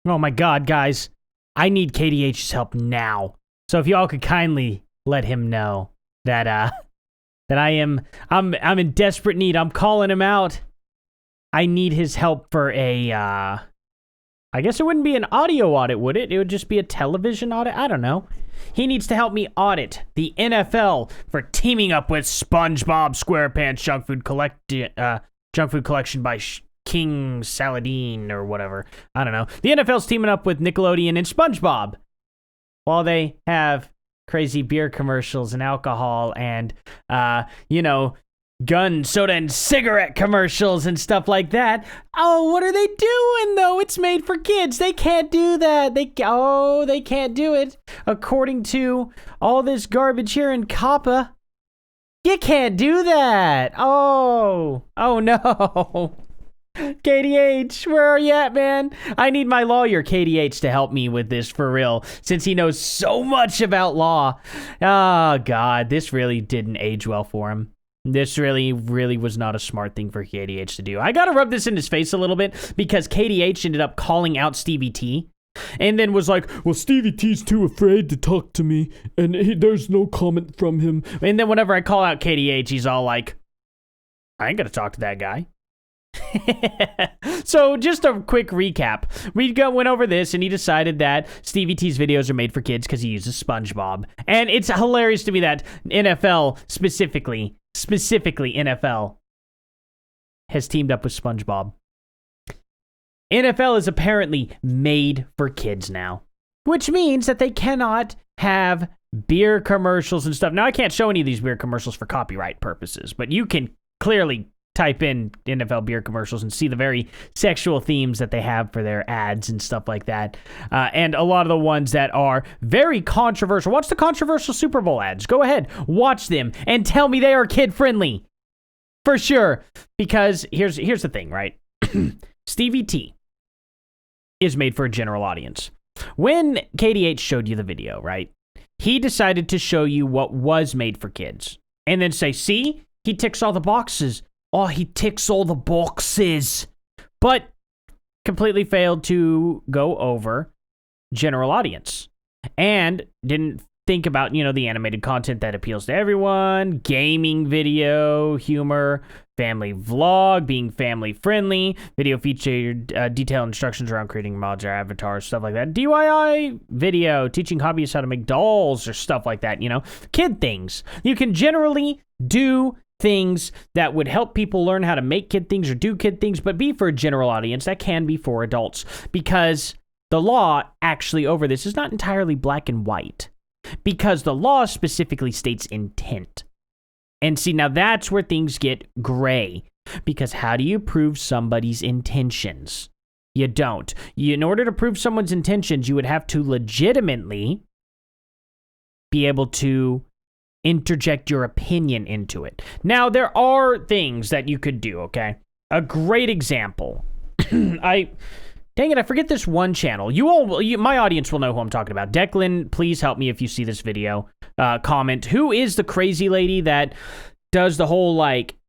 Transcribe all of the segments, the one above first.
Oh my god, guys. I need KDH's help now. So if y'all could kindly let him know that that I'm in desperate need. I'm calling him out. I need his help for a I guess it wouldn't be an audio audit, would it? It would just be a television audit. I don't know. He needs to help me audit the NFL for teaming up with Spongebob SquarePants Junk Food Collection by King Saladin or whatever. I don't know. The NFL's teaming up with Nickelodeon and SpongeBob while they have crazy beer commercials and alcohol and, gun, soda, and cigarette commercials and stuff like that. Oh, what are they doing, though? It's made for kids. They can't do that. They can't do it. According to all this garbage here in COPPA, you can't do that. Oh no. KDH, where are you at, man? I need my lawyer, KDH, to help me with this for real, since he knows so much about law. Oh, God, this really didn't age well for him. This really was not a smart thing for KDH to do. I gotta rub this in his face a little bit, because KDH ended up calling out Stevie T, and then was like, well, Stevie T's too afraid to talk to me, and there's no comment from him. And then whenever I call out KDH, he's all like, I ain't gonna talk to that guy. So just a quick recap. We went over this, and he decided that Stevie T's videos are made for kids because he uses SpongeBob. And it's hilarious to me that NFL specifically NFL has teamed up with SpongeBob. NFL is apparently made for kids now, which means that they cannot have beer commercials and stuff. Now, I can't show any of these beer commercials for copyright purposes, but you can clearly type in NFL beer commercials and see the very sexual themes that they have for their ads and stuff like that. And a lot of the ones that are very controversial. Watch the controversial Super Bowl ads. Go ahead, watch them and tell me they are kid-friendly. For sure. Because here's the thing, right? Stevie T is made for a general audience. When KDH showed you the video, right? He decided to show you what was made for kids. And then say, see? He ticks all the boxes. Oh, he ticks all the boxes. But completely failed to go over general audience. And didn't think about, the animated content that appeals to everyone, gaming video, humor, family vlog, being family friendly, video featured detailed instructions around creating mods or avatars, stuff like that, DIY video, teaching hobbyists how to make dolls or stuff like that, kid things. You can generally do things that would help people learn how to make kid things or do kid things, but be for a general audience. That can be for adults, because the law actually over this is not entirely black and white, because the law specifically states intent. And see, now that's where things get gray, because how do you prove somebody's intentions? You don't. In order to prove someone's intentions, you would have to legitimately be able to interject your opinion into it. Now, there are things that you could do, okay? A great example. Dang it, I forget this one channel. My audience will know who I'm talking about. Declan, please help me if you see this video. Comment, who is the crazy lady that does the whole,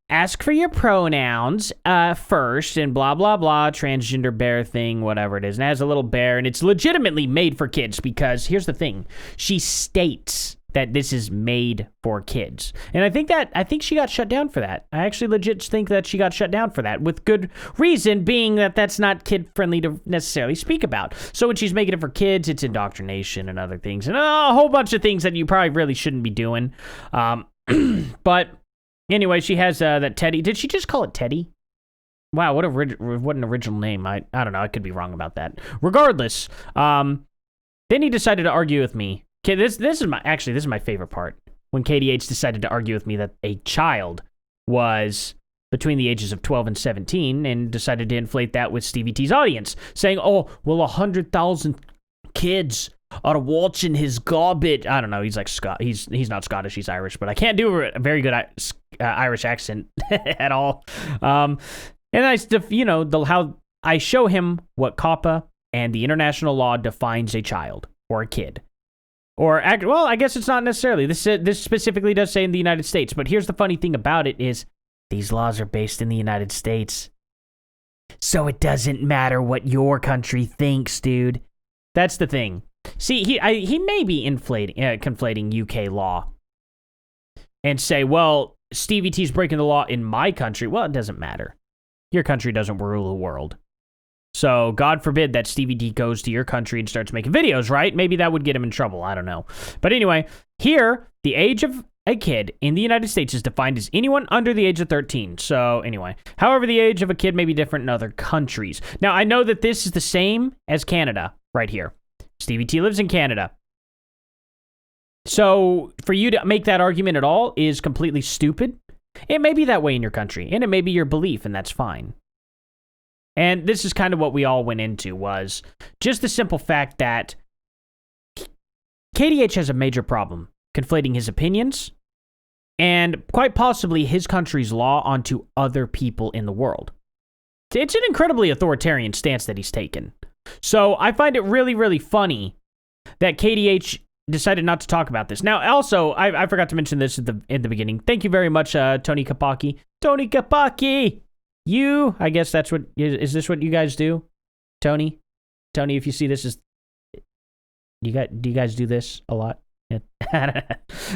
ask for your pronouns first and blah, blah, blah, transgender bear thing, whatever it is. And it has a little bear, and it's legitimately made for kids, because here's the thing. She states that this is made for kids. And I think she got shut down for that. I actually legit think that she got shut down for that, with good reason, being that that's not kid-friendly to necessarily speak about. So when she's making it for kids, it's indoctrination and other things, and a whole bunch of things that you probably really shouldn't be doing. But anyway, she has that Teddy. Did she just call it Teddy? Wow, what an original name. I don't know. I could be wrong about that. Regardless, then he decided to argue with me. Okay, this is my favorite part. When KDH decided to argue with me that a child was between the ages of 12 and 17, and decided to inflate that with Stevie T's audience, saying, oh, well, 100,000 kids are watching his garbage. I don't know, he's like he's not Scottish, he's Irish, but I can't do a very good Irish accent at all. And how I show him what COPPA and the international law defines a child or a kid. Well, I guess it's not necessarily. This specifically does say in the United States, but here's the funny thing about it is these laws are based in the United States. So it doesn't matter what your country thinks, dude. That's the thing. See, he may be conflating UK law and say, well, Stevie T's breaking the law in my country. Well, it doesn't matter. Your country doesn't rule the world. So God forbid that Stevie T goes to your country and starts making videos, right? Maybe that would get him in trouble. I don't know. But anyway, here, the age of a kid in the United States is defined as anyone under the age of 13. So anyway, however, the age of a kid may be different in other countries. Now, I know that this is the same as Canada right here. Stevie T lives in Canada. So for you to make that argument at all is completely stupid. It may be that way in your country, and it may be your belief, and that's fine. And this is kind of what we all went into, was just the simple fact that KDH has a major problem conflating his opinions and quite possibly his country's law onto other people in the world. It's an incredibly authoritarian stance that he's taken. So I find it really, really funny that KDH decided not to talk about this. Now, also, I forgot to mention this in the beginning. Thank you very much, Tony Kapaki. Tony Kapaki! I guess that's is this what you guys do? Tony, if you see this, do you guys do this a lot? I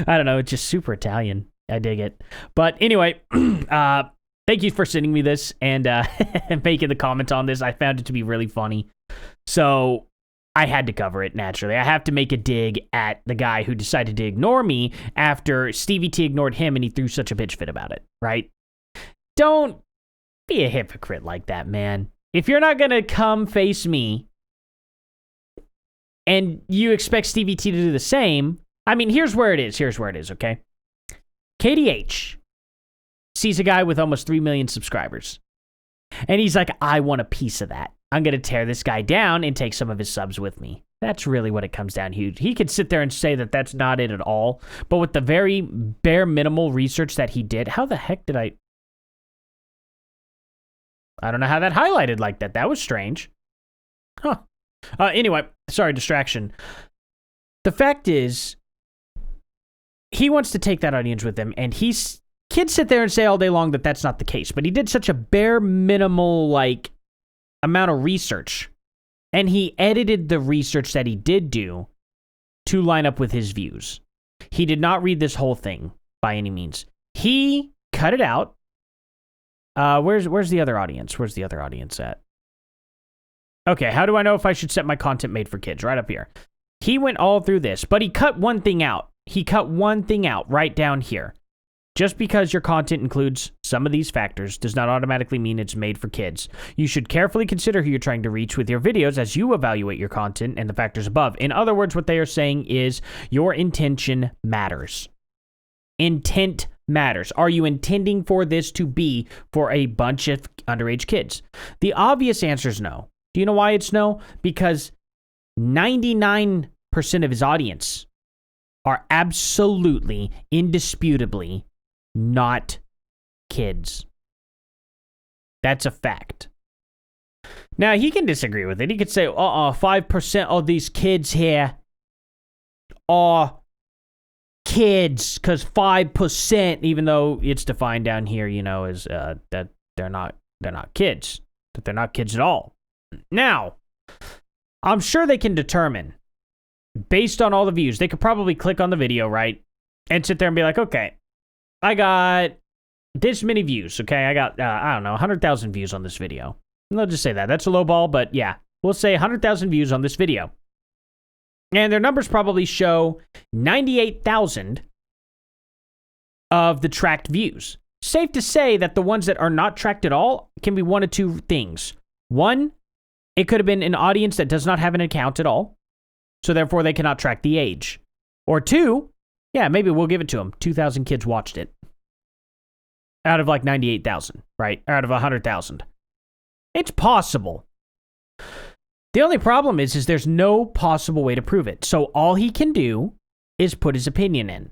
don't know. It's just super Italian. I dig it. But anyway, thank you for sending me this and making the comment on this. I found it to be really funny. So I had to cover it naturally. I have to make a dig at the guy who decided to ignore me after Stevie T ignored him and he threw such a bitch fit about it, right? Don't be a hypocrite like that, man. If you're not going to come face me and you expect Stevie T to do the same, I mean, here's where it is, okay? KDH sees a guy with almost 3 million subscribers. And he's like, I want a piece of that. I'm going to tear this guy down and take some of his subs with me. That's really what it comes down to. He could sit there and say that that's not it at all. But with the very bare minimal research that he did, how the heck did I don't know how that highlighted like that. That was strange. Huh. Anyway, sorry, distraction. The fact is, he wants to take that audience with him, and kids sit there and say all day long that that's not the case, but he did such a bare minimal, amount of research, and he edited the research that he did do to line up with his views. He did not read this whole thing by any means. He cut it out. Where's the other audience? Where's the other audience at? Okay, how do I know if I should set my content made for kids? Right up here. He went all through this, but he cut one thing out. He cut one thing out right down here. Just because your content includes some of these factors does not automatically mean it's made for kids. You should carefully consider who you're trying to reach with your videos as you evaluate your content and the factors above. In other words, what they are saying is your intention matters. Intent matters. Are you intending for this to be for a bunch of underage kids? The obvious answer is no. Do you know why it's no? Because 99% of his audience are absolutely, indisputably not kids. That's a fact. Now, he can disagree with it. He could say, 5% of these kids here are kids, because 5%, even though it's defined down here, is that they're not kids, that they're not kids at all. Now, I'm sure they can determine, based on all the views, they could probably click on the video, right, and sit there and be like, okay, I got this many views, okay, I got, 100,000 views on this video. And they'll just say that. That's a low ball, but yeah, we'll say 100,000 views on this video. And their numbers probably show 98,000 of the tracked views. Safe to say that the ones that are not tracked at all can be one of two things. One, it could have been an audience that does not have an account at all, so therefore they cannot track the age. Or two, yeah, maybe we'll give it to them. 2,000 kids watched it. Out of 98,000, right? Out of 100,000. It's possible. The only problem is there's no possible way to prove it. So all he can do is put his opinion in.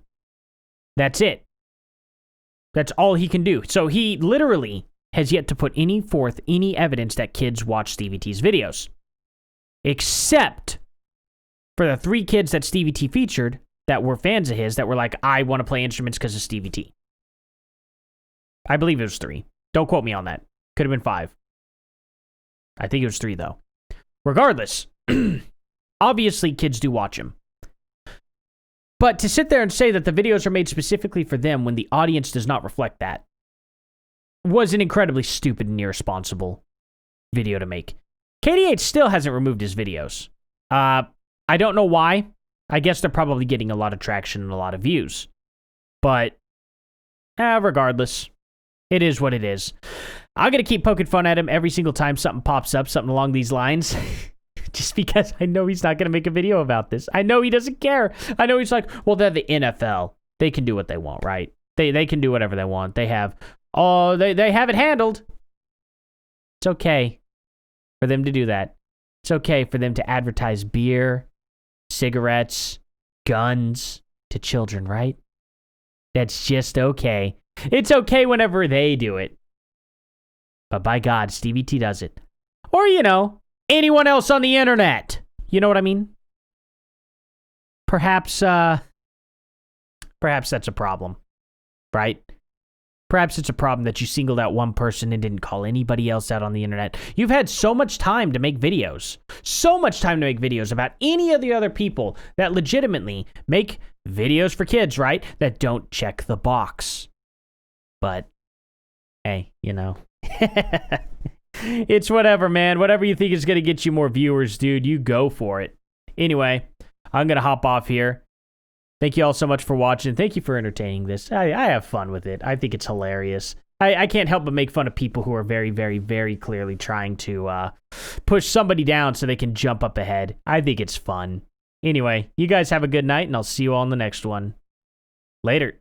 That's it. That's all he can do. So he literally has yet to put forth any evidence that kids watch Stevie T's videos. Except for the 3 kids that Stevie T featured that were fans of his that were like, I want to play instruments because of Stevie T. I believe it was 3. Don't quote me on that. Could have been 5. I think it was 3, though. Regardless, obviously kids do watch him. But to sit there and say that the videos are made specifically for them when the audience does not reflect that was an incredibly stupid and irresponsible video to make. KDH still hasn't removed his videos. I don't know why. I guess they're probably getting a lot of traction and a lot of views. But, regardless, it is what it is. I'm going to keep poking fun at him every single time something pops up, something along these lines. Just because I know he's not going to make a video about this. I know he doesn't care. I know he's like, well, they're the NFL. They can do what they want, right? They can do whatever they want. They have it handled. It's okay for them to do that. It's okay for them to advertise beer, cigarettes, guns to children, right? That's just okay. It's okay whenever they do it. But by God, Stevie T does it. Or, anyone else on the internet. You know what I mean? Perhaps that's a problem, right? Perhaps it's a problem that you singled out one person and didn't call anybody else out on the internet. You've had so much time to make videos. So much time to make videos about any of the other people that legitimately make videos for kids, right? That don't check the box. But, hey, it's whatever, man. Whatever you think is going to get you more viewers, dude, you go for it. Anyway, I'm going to hop off here. Thank you all so much for watching. Thank you for entertaining this. I have fun with it. I think it's hilarious. I can't help but make fun of people who are very, very, very clearly trying to push somebody down so they can jump up ahead. I think it's fun. Anyway, you guys have a good night, and I'll see you all in the next one. Later.